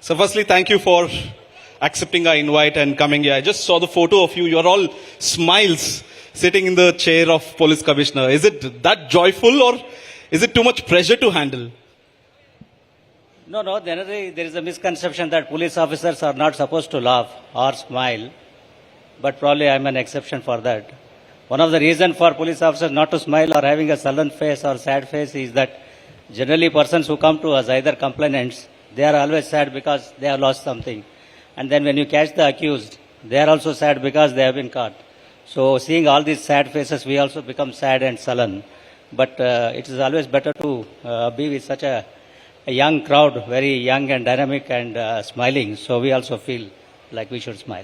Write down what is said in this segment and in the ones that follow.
So firstly, thank you for accepting our invite and coming here. I just saw the photo of you. You're all smiles sitting in the chair of police commissioner. Is it that joyful or is it too much pressure to handle? No, generally there is a misconception that police officers are not supposed to laugh or smile, but probably I'm an exception for that. One of the reasons for police officers not to smile or having a sullen face or sad face is that generally persons who come to us, either complainants, they are always sad because they have lost something. And then when you catch the accused, they are also sad because they have been caught. So seeing all these sad faces, we also become sad and sullen. But it is always better to be with such a young crowd, very young and dynamic and smiling. So we also feel like we should smile.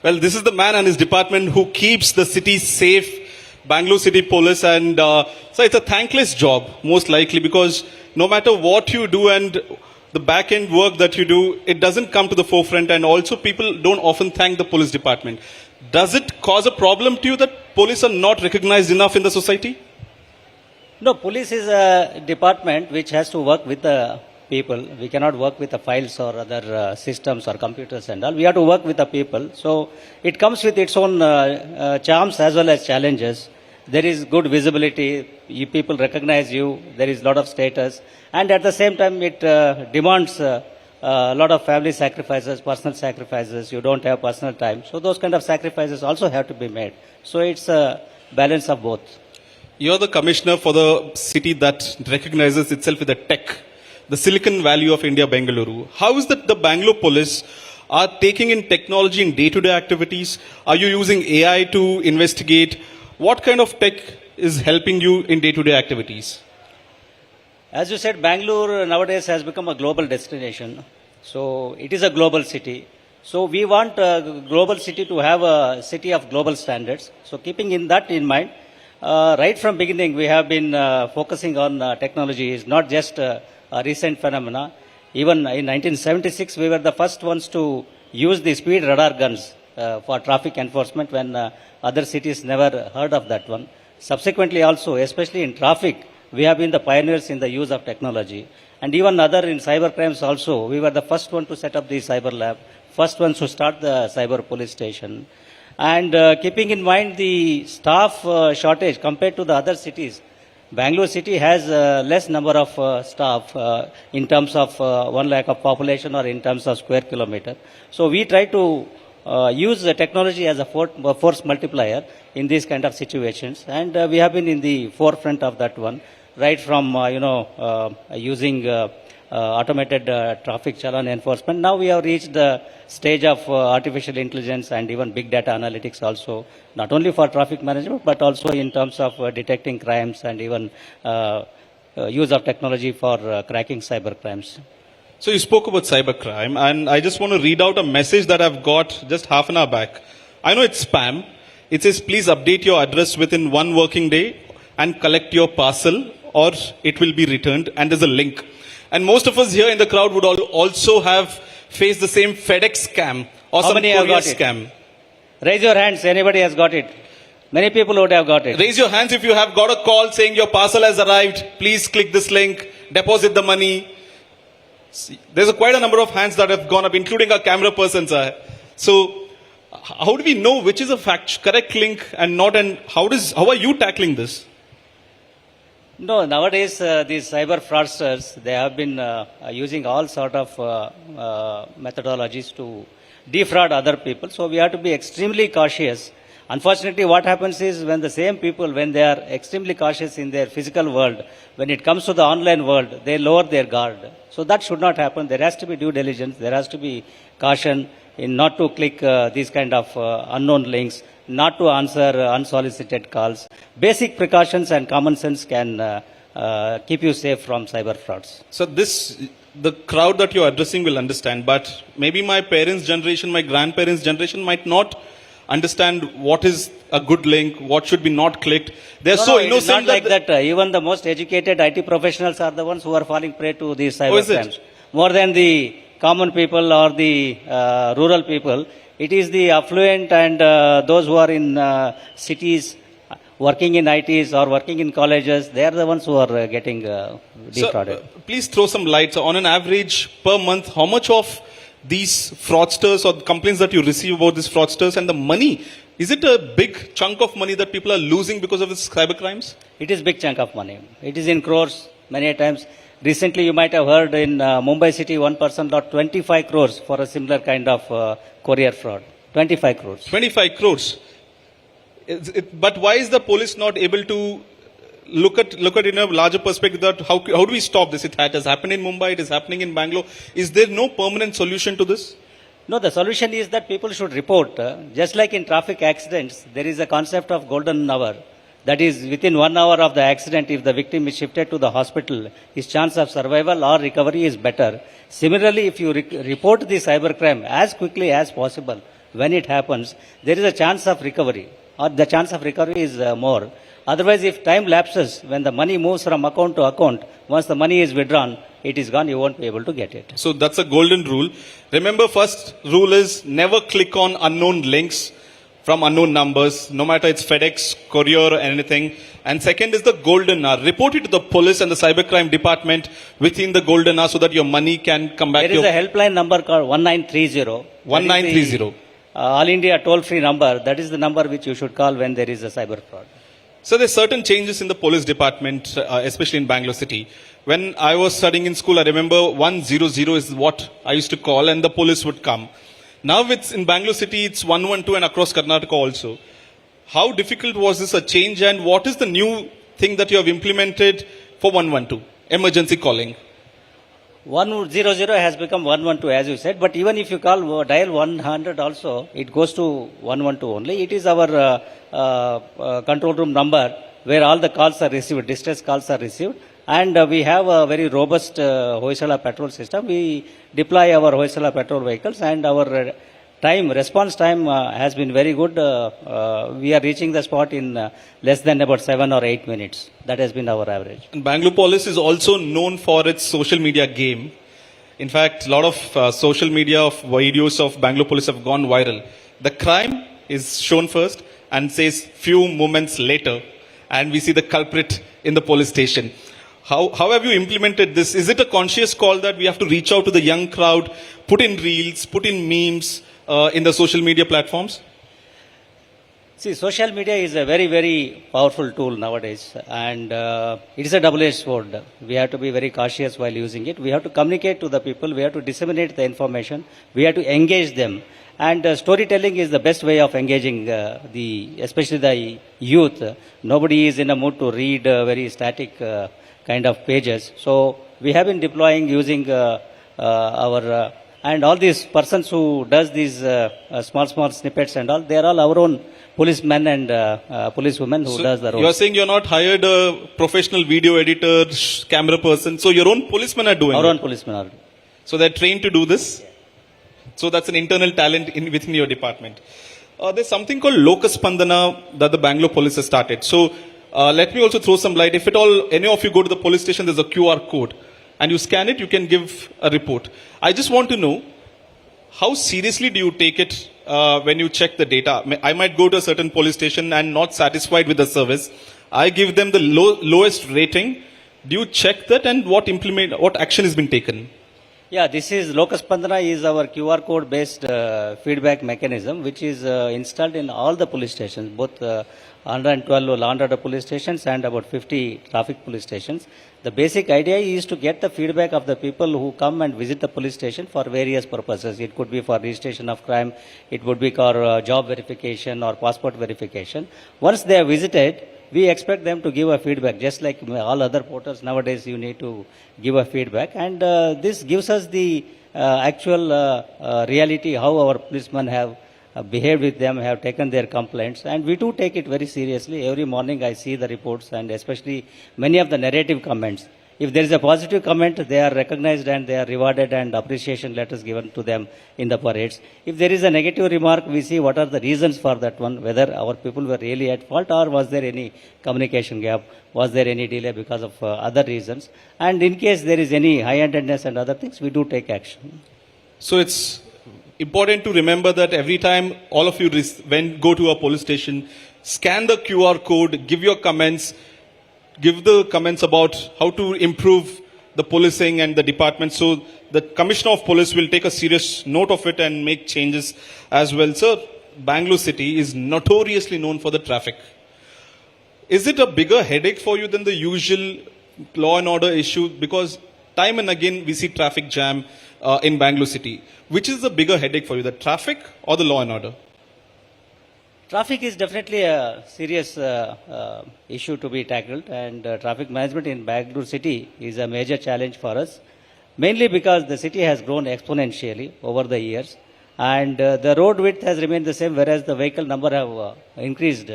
Well, this is the man and his department who keeps the city safe, Bangalore City Police, and so it's a thankless job, most likely, because no matter what you do and the back-end work that you do, it doesn't come to the forefront, and also people don't often thank the police department. Does it cause a problem to you that police are not recognized enough in the society? No, police is a department which has to work with the people. We cannot work with the files or other systems or computers and all. We have to work with the people. So it comes with its own charms as well as challenges. There is good visibility. People recognize you. There is a lot of status. And at the same time, it demands a lot of family sacrifices, personal sacrifices. You don't have personal time. So those kind of sacrifices also have to be made. So it's a balance of both. You're the commissioner for the city that recognizes itself with the tech, the Silicon Valley of India, Bengaluru. How is that the Bangalore police are taking in technology in day-to-day activities? Are you using AI to investigate? What kind of tech is helping you in day-to-day activities? As you said, Bangalore nowadays has become a global destination. So it is a global city. So we want a global city to have a city of global standards. So keeping that in mind, right from beginning we have been focusing on technology. It's not just a recent phenomena. Even in 1976, we were the first ones to use the speed radar guns for traffic enforcement when other cities never heard of that one. Subsequently also, especially in traffic, we have been the pioneers in the use of technology. And even other in cyber crimes also, we were the first one to set up the cyber lab, first ones to start the cyber police station. And keeping in mind the staff shortage compared to the other cities, Bangalore city has less number of staff in terms of 1 lakh of population or in terms of square kilometer. So we try to use the technology as a force multiplier in these kind of situations, and we have been in the forefront of that one, right from using automated traffic challan enforcement. Now we have reached the stage of artificial intelligence and even big data analytics also, not only for traffic management but also in terms of detecting crimes and even use of technology for cracking cyber crimes. So you spoke about cybercrime, and I just want to read out a message that I've got just half an hour back. I know it's spam. It says, please update your address within 1 working day and collect your parcel or it will be returned, and there's a link. And most of us here in the crowd would also have faced the same FedEx scam or some courier scam. Raise your hands, anybody has got it. Many people would have got it. Raise your hands if you have got a call saying your parcel has arrived. Please click this link, deposit the money. There's quite a number of hands that have gone up, including our camera persons. So how do we know which is a correct link and not, and how are you tackling this? No, nowadays these cyber fraudsters, they have been using all sort of methodologies to defraud other people. So we have to be extremely cautious. Unfortunately, what happens is when the same people, when they are extremely cautious in their physical world, when it comes to the online world, they lower their guard. So that should not happen. There has to be due diligence. There has to be caution in not to click these kind of unknown links, not to answer unsolicited calls. Basic precautions and common sense can keep you safe from cyber frauds. So the crowd that you're addressing will understand, but maybe my parents' generation, my grandparents' generation might not understand what is a good link, what should be not clicked. They're so innocent. It's not like that. Even the most educated IT professionals are the ones who are falling prey to these cyber crimes. More than the common people or the rural people. It is the affluent and those who are in cities, working in ITs or working in colleges, they are the ones who are getting defrauded. So, please throw some light. So on an average per month, how much of these fraudsters or the complaints that you receive about these fraudsters and the money? Is it a big chunk of money that people are losing because of this cyber crimes? It is big chunk of money. It is in crores many a times. Recently, you might have heard in Mumbai city, one person lost 25 crores for a similar kind of courier fraud. 25 crores. 25 crores. But why is the police not able to look at in a larger perspective that how do we stop this? It has happened in Mumbai, it is happening in Bangalore. Is there no permanent solution to this? No, the solution is that people should report. Just like in traffic accidents, there is a concept of golden hour. That is, within 1 hour of the accident, if the victim is shifted to the hospital, his chance of survival or recovery is better. Similarly, if you report the cybercrime as quickly as possible, when it happens, there is a chance of recovery, or the chance of recovery is more. Otherwise, if time lapses, when the money moves from account to account, once the money is withdrawn, it is gone, you won't be able to get it. So that's a golden rule. Remember, first rule is never click on unknown links from unknown numbers, no matter it's FedEx, courier or anything. And second is the golden hour. Report it to the police and the cybercrime department within the golden hour so that your money can come back. There is a helpline number called 1930. 1930. All India toll-free number. That is the number which you should call when there is a cyber fraud. So there's certain changes in the police department, especially in Bangalore city. When I was studying in school, I remember 100 is what I used to call, and the police would come. Now it's in Bangalore city, it's 112 and across Karnataka also. How difficult was this a change, and what is the new thing that you have implemented for 112, emergency calling? 100 has become 112 as you said, but even if you dial 100 also, it goes to 112 only. It is our control room number where all the calls are received, distress calls are received. And we have a very robust Hoysala petrol system. We deploy our Hoysala petrol vehicles, and our response time has been very good. We are reaching the spot in less than about 7 or 8 minutes. That has been our average. And Bangalore police is also known for its social media game. In fact, a lot of social media of videos of Bangalore police have gone viral. The crime is shown first and says few moments later, and we see the culprit in the police station. How have you implemented this? Is it a conscious call that we have to reach out to the young crowd, put in reels, put in memes in the social media platforms? See, social media is a very, very powerful tool nowadays, and it is a double-edged sword. We have to be very cautious while using it. We have to communicate to the people. We have to disseminate the information. We have to engage them. And storytelling is the best way of engaging especially the youth. Nobody is in a mood to read very static kind of pages. So we have been deploying using our and all these persons who does these small snippets and all, they are all our own policemen and policewomen who does the role. You are saying you are not hired a professional video editor, camera person, so your own policemen are doing our it. own policemen are. So they are trained to do this? Yeah. So that's an internal talent within your department. There's something called Locus Pand that the Bangalore police has started. So let me also throw some light. If at all any of you go to the police station, there's a QR code. And you scan it, you can give a report. I just want to know, how seriously do you take it when you check the data? I might go to a certain police station and not satisfied with the service. I give them the lowest rating. Do you check that, and what action has been taken? Yeah, this is Locus Pand is our QR code based feedback mechanism, which is installed in all the police stations, both 112 law and order police stations and about 50 traffic police stations. The basic idea is to get the feedback of the people who come and visit the police station for various purposes. It could be for registration of crime, it would be for job verification or passport verification. Once they are visited, we expect them to give a feedback. Just like all other portals nowadays, you need to give a feedback. And this gives us the actual reality, how our policemen have behaved with them, have taken their complaints, and we do take it very seriously. Every morning I see the reports, and especially many of the narrative comments. If there is a positive comment, they are recognized and they are rewarded, and appreciation letters given to them in the parades. If there is a negative remark, we see what are the reasons for that one, whether our people were really at fault or was there any communication gap, was there any delay because of other reasons. And in case there is any high-handedness and other things, we do take action. So it's important to remember that every time all of you go to a police station, scan the QR code, give your comments, give the comments about how to improve the policing and the department. So the Commissioner of Police will take a serious note of it and make changes as well. Sir, Bangalore city is notoriously known for the traffic. Is it a bigger headache for you than the usual law and order issue? Because time and again we see traffic jam in Bangalore city. Which is the bigger headache for you, the traffic or the law and order? Traffic is definitely a serious issue to be tackled, and traffic management in Bangalore city is a major challenge for us, mainly because the city has grown exponentially over the years, and the road width has remained the same, whereas the vehicle number have increased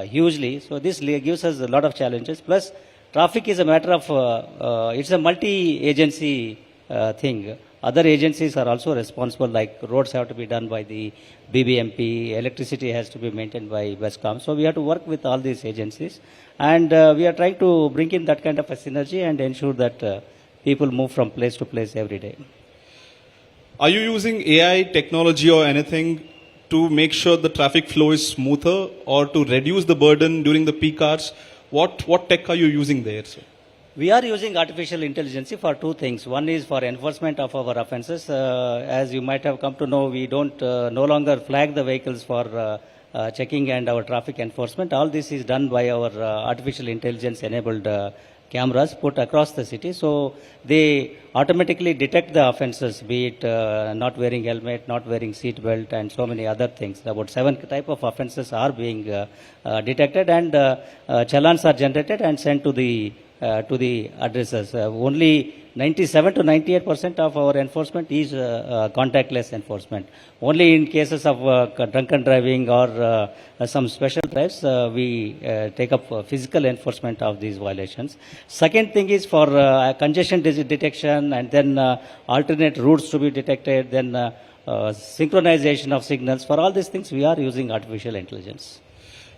hugely. So this gives us a lot of challenges. Plus, traffic is a matter of it's a multi-agency thing. Other agencies are also responsible, like roads have to be done by the BBMP, electricity has to be maintained by Westcom. So we have to work with all these agencies, and we are trying to bring in that kind of a synergy and ensure that people move from place to place every day. Are you using AI technology or anything to make sure the traffic flow is smoother or to reduce the burden during the peak hours? What tech are you using there, sir? We are using artificial intelligence for two things. One is for enforcement of our offences. As you might have come to know, we don't no longer flag the vehicles for checking and our traffic enforcement. All this is done by our artificial intelligence enabled cameras put across the city. So they automatically detect the offences, be it not wearing helmet, not wearing seat belt, and so many other things. About 7 type of offences are being detected, and challans are generated and sent to the addresses. Only 97 to 98% of our enforcement is contactless enforcement. Only in cases of drunken driving or some special drives, we take up physical enforcement of these violations. Second thing is for congestion detection, and then alternate routes to be detected, then synchronization of signals. For all these things, we are using artificial intelligence.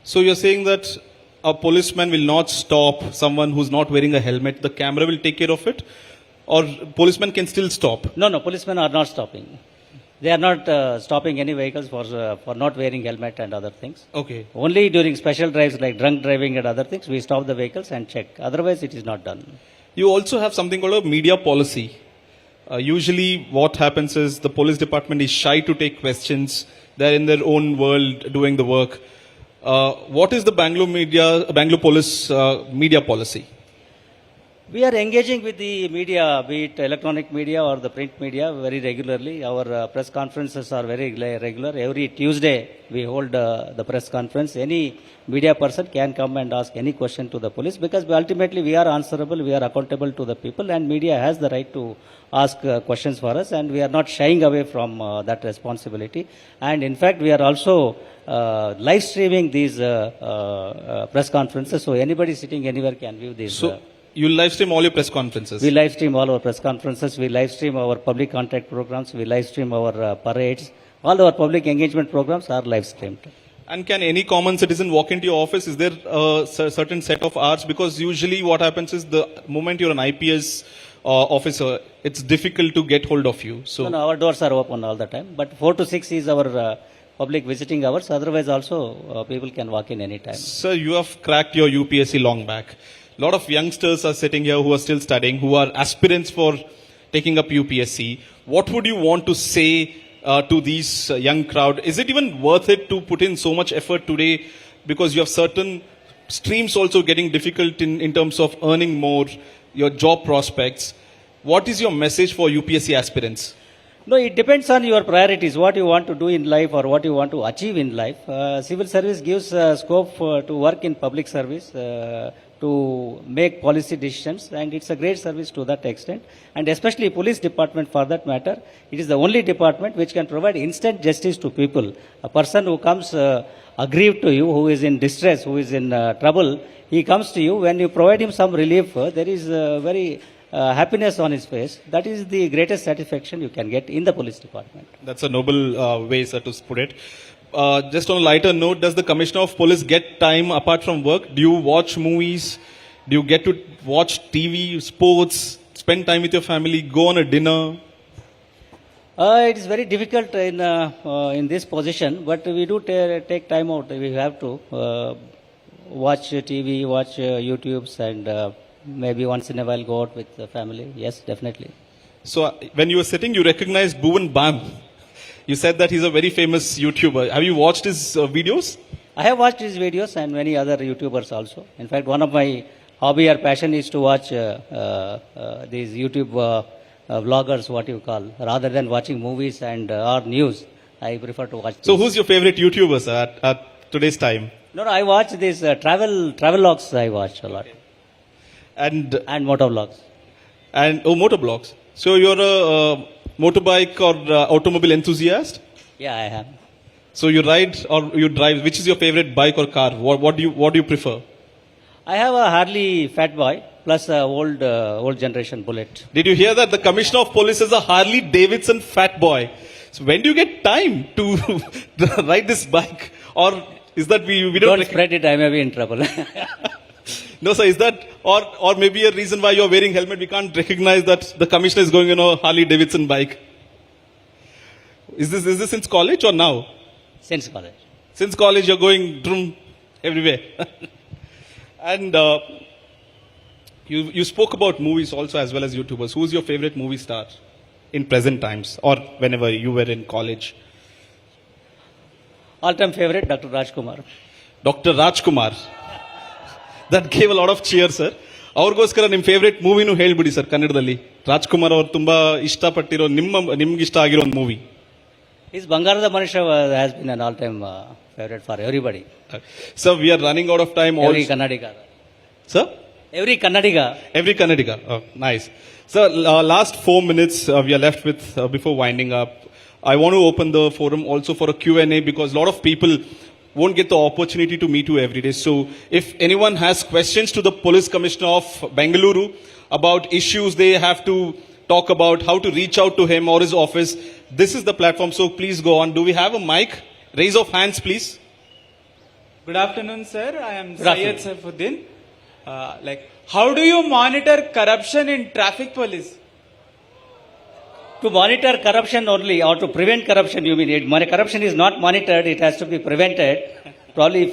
So you're saying that a policeman will not stop someone who's not wearing a helmet, the camera will take care of it? Or policemen can still stop? No, policemen are not stopping. They are not stopping any vehicles for not wearing helmet and other things. Okay. Only during special drives like drunk driving and other things, we stop the vehicles and check. Otherwise, it is not done. You also have something called a media policy. Usually what happens is the police department is shy to take questions. They're in their own world doing the work. What is the Bangalore police media policy? We are engaging with the media, be it electronic media or the print media, very regularly. Our press conferences are very regular. Every Tuesday we hold the press conference. Any media person can come and ask any question to the police, because ultimately we are answerable, we are accountable to the people, and media has the right to ask questions for us, and we are not shying away from that responsibility. And in fact, we are also live streaming these press conferences, so anybody sitting anywhere can view these. So you live stream all your press conferences? We live stream all our press conferences, we live stream our public contact programs, we live stream our parades. All our public engagement programs are live streamed. And can any common citizen walk into your office? Is there a certain set of hours? Because usually what happens is the moment you're an IPS officer, it's difficult to get hold of you. So No, our doors are open all the time. But 4 to 6 is our public visiting hours. Otherwise also people can walk in any time. Sir, you have cracked your UPSC long back. A lot of youngsters are sitting here who are still studying, who are aspirants for taking up UPSC. What would you want to say to these young crowd? Is it even worth it to put in so much effort today, because you have certain streams also getting difficult in terms of earning more, your job prospects? What is your message for UPSC aspirants? No, it depends on your priorities, what you want to do in life or what you want to achieve in life. Civil service gives scope to work in public service, to make policy decisions, and it's a great service to that extent. And especially police department, for that matter, it is the only department which can provide instant justice to people. A person who comes aggrieved to you, who is in distress, who is in trouble, he comes to you. When you provide him some relief, there is very happiness on his face. That is the greatest satisfaction you can get in the police department. That's a noble way, sir, to put it. Just on a lighter note, does the Commissioner of Police get time apart from work? Do you watch movies? Do you get to watch TV, sports, spend time with your family, go on a dinner? It is very difficult in this position, but we do take time out. We have to watch TV, watch YouTubes, and maybe once in a while go out with the family. Yes, definitely. So when you were sitting, you recognized Bhuvan Bam. You said that he's a very famous YouTuber. Have you watched his videos? I have watched his videos and many other YouTubers also. In fact, one of my hobby or passion is to watch these YouTube vloggers, what you call, rather than watching movies and or news. I prefer to watch. So these. who's your favorite YouTuber, sir, at today's time? No, I watch these travel logs. I watch a lot And motor vlogs. motovlogs. So you're a motorbike or automobile enthusiast? Yeah, I have. So you ride or you drive. Which is your favorite bike or car? What do you prefer? I have a Harley Fat Boy plus a old generation Bullet. Did you hear that the Commissioner of Police is a Harley Davidson Fat Boy? So when do you get time to ride this bike? Or is that we Don't spread it, I may be in trouble. No, sir, is that, or maybe a reason why you're wearing helmet, we can't recognize that the commissioner is going on a Harley Davidson bike. Is this since college or now? Since college. Since college, you're going drum everywhere. And you spoke about movies also as well as YouTubers. Who's your favorite movie star in present times or whenever you were in college? All-time favorite, Dr. Rajkumar. Dr. Rajkumar. That gave a lot of cheer, sir. ಅವ್ರಿಗೋಸ್ಕರ ನಿಮ್ಮ favourite ಮೂವಿನೂ ಹೇಳ್ಬಿಡಿ sir ಕನ್ನಡದಲ್ಲಿ. ರಾಜ್ಕುಮಾರ್ ಅವರು ತುಂಬಾ ಇಷ್ಟಪಟ್ಟಿರೋ ನಿಮ್ಗೆ ಇಷ್ಟ ಆಗಿರೋ ಒಂದು movie. His Bangarada Manisha has been an all-time favorite for everybody. Sir, we are running out of time. Every Kannadiga. Sir? Every Kannadiga. Every Kannadiga. Oh, nice. Sir, last 4 minutes we are left with before winding up. I want to open the forum also for a Q&A because a lot of people won't get the opportunity to meet you every day. So if anyone has questions to the Police Commissioner of Bengaluru about issues they have to talk about, how to reach out to him or his office, this is the platform. So please go on. Do we have a mic? Raise of hands, please. Good afternoon, sir. I am Syed Saifuddin. How do you monitor corruption in traffic police? To monitor corruption only or to prevent corruption, you mean corruption is not monitored, it has to be prevented. Probably if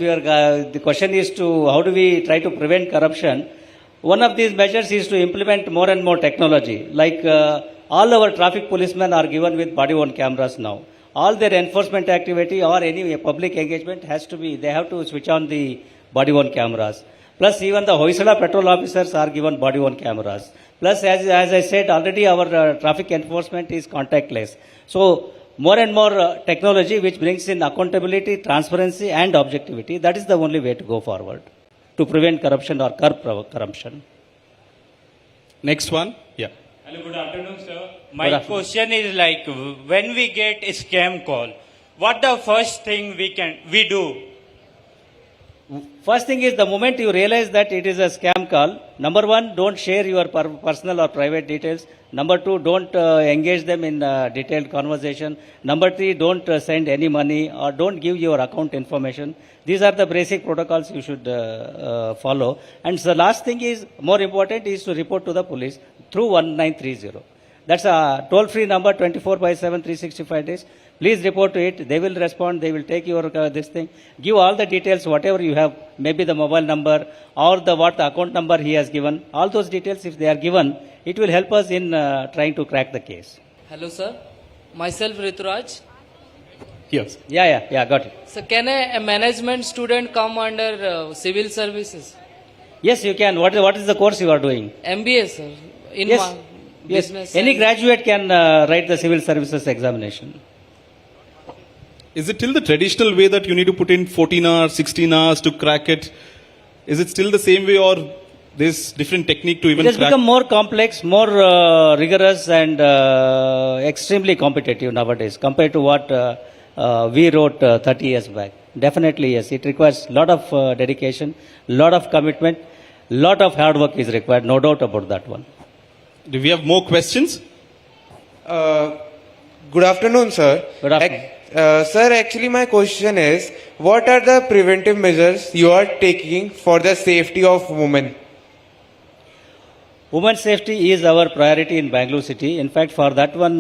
the question is to how do we try to prevent corruption, one of these measures is to implement more and more technology. Like all our traffic policemen are given with body-worn cameras now. All their enforcement activity or any public engagement has to be, they have to switch on the body-worn cameras. Plus even the Hoysala patrol officers are given body-worn cameras. Plus as I said already, our traffic enforcement is contactless. So more and more technology which brings in accountability, transparency and objectivity. That is the only way to go forward to prevent corruption or curb corruption. Next one. Yeah. Hello, good afternoon, sir. My question is like, when we get a scam call, what the first thing we do? First thing is the moment you realize that it is a scam call, number one, don't share your personal or private details. Number two, don't engage them in detailed conversation. Number three, don't send any money or don't give your account information. These are the basic protocols you should follow. And the last thing is, more important, is to report to the police through 1930. That's a toll-free number, 24/7, 365 days. Please report to it. They will respond. They will take your this thing. Give all the details, whatever you have, maybe the mobile number or the account number he has given. All those details, if they are given, it will help us in trying to crack the case. Hello, sir. Myself, Rituraj. Yes. Yeah, got it. So, can a management student come under civil services? Yes, you can. What is the course you are doing? MBA, sir. In Yes. business. Any graduate can write the civil services examination. Is it still the traditional way that you need to put in 14 hours, 16 hours to crack it? Is it still the same way or there's different technique to even It has crack? become more complex, more rigorous and extremely competitive nowadays compared to what we wrote 30 years back. Definitely, yes. It requires a lot of dedication, lot of commitment, lot of hard work is required, no doubt about that one. Do we have more questions? Good afternoon, sir. Good afternoon. Sir, actually my question is, what are the preventive measures you are taking for the safety of women? Women's safety is our priority in Bangalore city. In fact, for that one,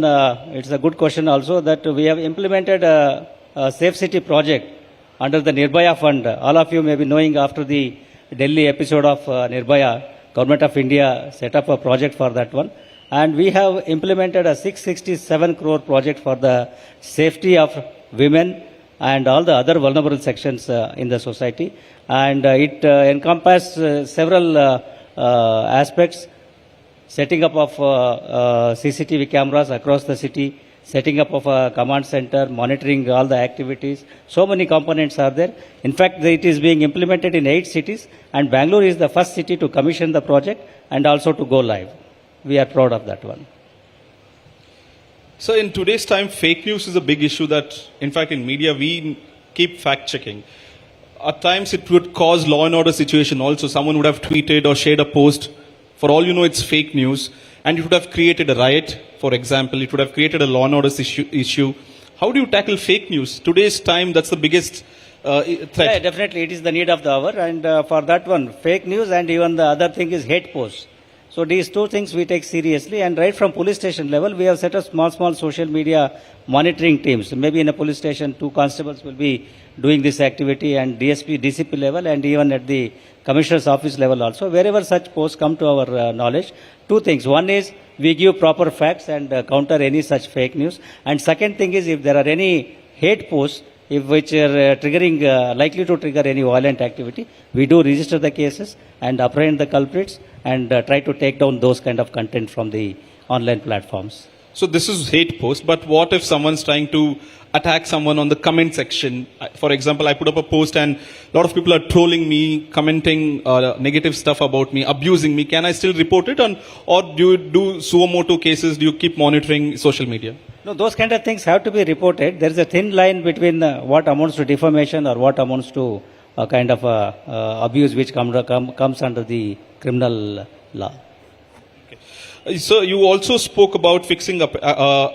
it's a good question also that we have implemented a Safe City project under the Nirbhaya Fund. All of you may be knowing after the Delhi episode of Nirbhaya, Government of India set up a project for that one. And we have implemented a 667 crore project for the safety of women and all the other vulnerable sections in the society. And it encompasses several aspects: setting up of CCTV cameras across the city, setting up of a command center, monitoring all the activities. So many components are there. In fact, it is being implemented in 8 cities, and Bangalore is the first city to commission the project and also to go live. We are proud of that one. So in today's time, fake news is a big issue that, in fact, in media, we keep fact checking. At times, it would cause law and order situation also. Someone would have tweeted or shared a post. For all you know, it's fake news. And it would have created a riot, for example. It would have created a law and order issue. How do you tackle fake news? Today's time, that's the biggest threat. Yeah, definitely, it is the need of the hour. And for that one, fake news and even the other thing is hate posts. So these two things we take seriously, and right from police station level, we have set up small social media monitoring teams. Maybe in a police station, 2 constables will be doing this activity, and DSP, DCP level, and even at the commissioner's office level also. Wherever such posts come to our knowledge, 2 things. One is we give proper facts and counter any such fake news. And second thing is, if there are any hate posts, which are likely to trigger any violent activity, we do register the cases and apprehend the culprits and try to take down those kind of content from the online platforms. So this is hate post, but what if someone's trying to attack someone on the comment section? For example, I put up a post and a lot of people are trolling me, commenting negative stuff about me, abusing me. Can I still report it? Or do you do suo motu cases? Do you keep monitoring social media? No, those kind of things have to be reported. There is a thin line between what amounts to defamation or what amounts to a kind of abuse which comes under the criminal law. So you also spoke about fixing up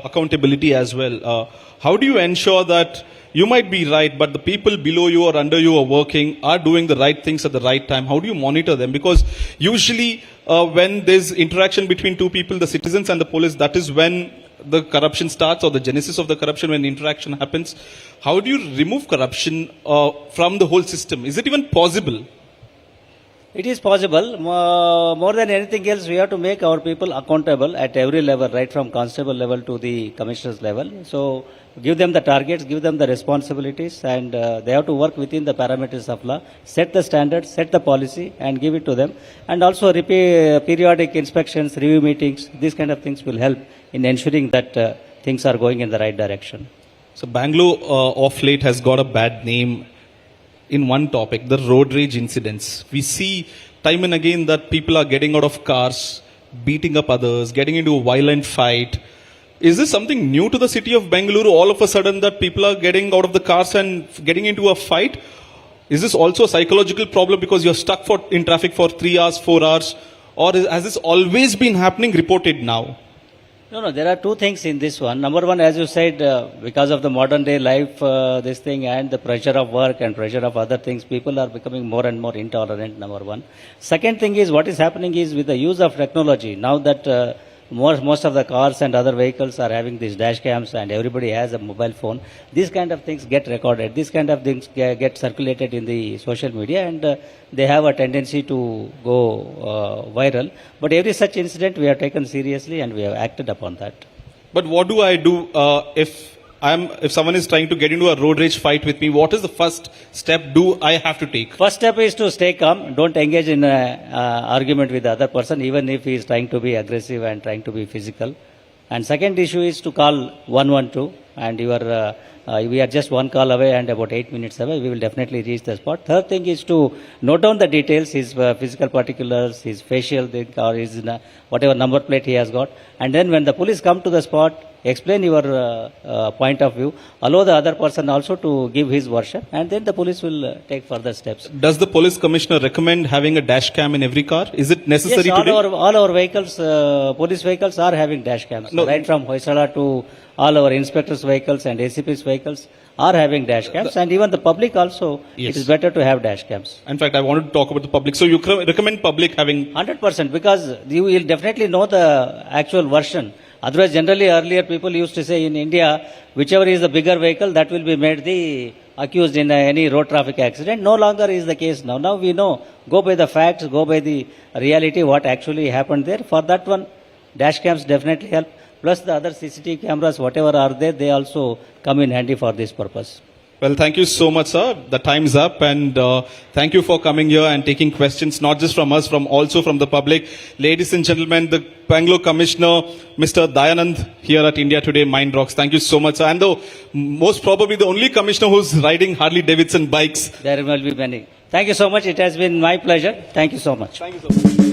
accountability as well. How do you ensure that you might be right, but the people below you or under you are working, are doing the right things at the right time? How do you monitor them? Because usually when there's interaction between 2 people, the citizens and the police, that is when the corruption starts, or the genesis of the corruption, when interaction happens. How do you remove corruption from the whole system? Is it even possible? It is possible. More than anything else, we have to make our people accountable at every level, right from constable level to the commissioner's level. So give them the targets, give them the responsibilities, and they have to work within the parameters of law, set the standards, set the policy, and give it to them. And also periodic inspections, review meetings, these kind of things will help in ensuring that things are going in the right direction. So Bangalore of late has got a bad name in one topic, the road rage incidents. We see time and again that people are getting out of cars, beating up others, getting into a violent fight. Is this something new to the city of Bengaluru, all of a sudden, that people are getting out of the cars and getting into a fight? Is this also a psychological problem because you're stuck in traffic for 3 hours, 4 hours? Or has this always been happening, reported now? No, there are 2 things in this one. Number one, as you said, because of the modern day life, this thing, and the pressure of work and pressure of other things, people are becoming more and more intolerant, number one. Second thing is, what is happening is, with the use of technology, now that most of the cars and other vehicles are having these dash cams and everybody has a mobile phone, these kind of things get recorded. These kind of things get circulated in the social media, and they have a tendency to go viral. But every such incident we have taken seriously and we have acted upon that. But what do I do if someone is trying to get into a road rage fight with me? What is the first step do I have to take? First step is to stay calm. Don't engage in an argument with the other person, even if he is trying to be aggressive and trying to be physical. And second issue is to call 112, and we are just 1 call away and about 8 minutes away. We will definitely reach the spot. Third thing is to note down the details, his physical particulars, his facial thing, or his whatever number plate he has got. And then when the police come to the spot, explain your point of view, allow the other person also to give his version, and then the police will take further steps. Does the police commissioner recommend having a dash cam in every car? Is it necessary yes, today? all our vehicles, police vehicles are having dash cams. No. Right from Hoysala to all our inspectors' vehicles and ACP's vehicles are having dash cams, and even the public also, Yes. it is better to have dash cams. In fact, I wanted to talk about the public. So you recommend public having... 100%, because you will definitely know the actual version. Otherwise, generally earlier people used to say in India, whichever is the bigger vehicle, that will be made the accused in any road traffic accident. No longer is the case now. Now we know, go by the facts, go by the reality, what actually happened there. For that one, dash cams definitely help. Plus the other CCTV cameras, whatever are there, they also come in handy for this purpose. Well, thank you so much, sir. The time's up, and thank you for coming here and taking questions, not just from us, also from the public. Ladies and gentlemen, the Bangalore Commissioner, Mr. Dayanand, here at India Today Mind Rocks. Thank you so much, sir. And most probably the only commissioner who's riding Harley Davidson bikes. There will be many. Thank you so much. It has been my pleasure. Thank you so much. Thank you so much.